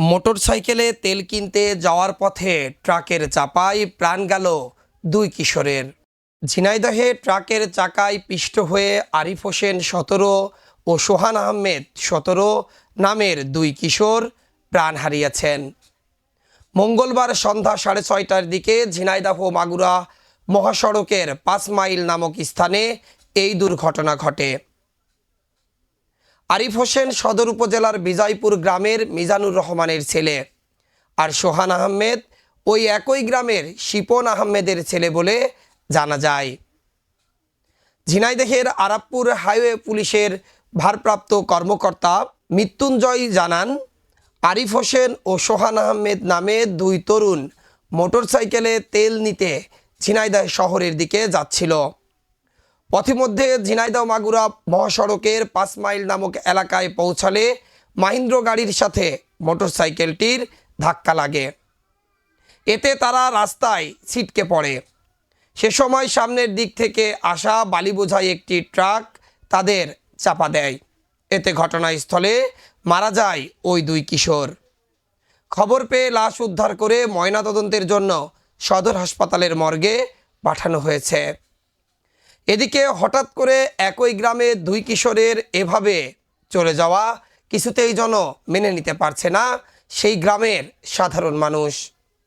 মোটরসাইকেলে তেল কিনতে যাওয়ার পথে ট্রাকের চাপায় প্রাণ গেল দুই কিশোরের। ঝিনাইদহে ট্রাকের চাকায় পিষ্ট হয়ে আরিফ হোসেন ১৭ ও সোহান আহমেদ ১৭ নামের দুই কিশোর প্রাণ হারিয়েছেন। মঙ্গলবার সন্ধ্যা ৬:৩০টার দিকে ঝিনাইদহ মাগুরা মহাসড়কের ৫ মাইল নামক স্থানে এই দুর্ঘটনা ঘটে। আরিফ হোসেন সদর উপজেলার বিজয়পুর গ্রামের মিজানুর রহমানের ছেলে, আর সোহান আহমেদ ওই একই গ্রামের শিপন আহমেদের ছেলে বলে জানা যায়। ঝিনাইদহের আরাপপুর হাইওয়ে পুলিশের ভারপ্রাপ্ত কর্মকর্তা মৃত্যুঞ্জয় জানান, আরিফ হোসেন ও সোহান আহমেদ নামে দুই তরুণ মোটরসাইকেলে তেল নিতে ঝিনাইদহ শহরের দিকে যাচ্ছিল। পথিমধ্যে ঝিনাইদহ মাগুরা মহাসড়কের ৫ মাইল নামক এলাকায় পৌঁছালে মাহিন্দ্র গাড়ির সাথে মোটরসাইকেলটির ধাক্কা লাগে। এতে তারা রাস্তায় ছিটকে পড়ে। সে সময় সামনের দিক থেকে আসা বালি বোঝাই একটি ট্রাক তাদের চাপা দেয়। এতে ঘটনাস্থলে মারা যায় ওই দুই কিশোর। খবর পেয়ে লাশ উদ্ধার করে ময়নাতদন্তের জন্য সদর হাসপাতালের মর্গে পাঠানো হয়েছে। এদিকে হঠাৎ করে একই গ্রামে দুই কিশোরের এভাবে চলে যাওয়া কিছুতেই যেন মেনে নিতে পারছে না সেই গ্রামের সাধারণ মানুষ।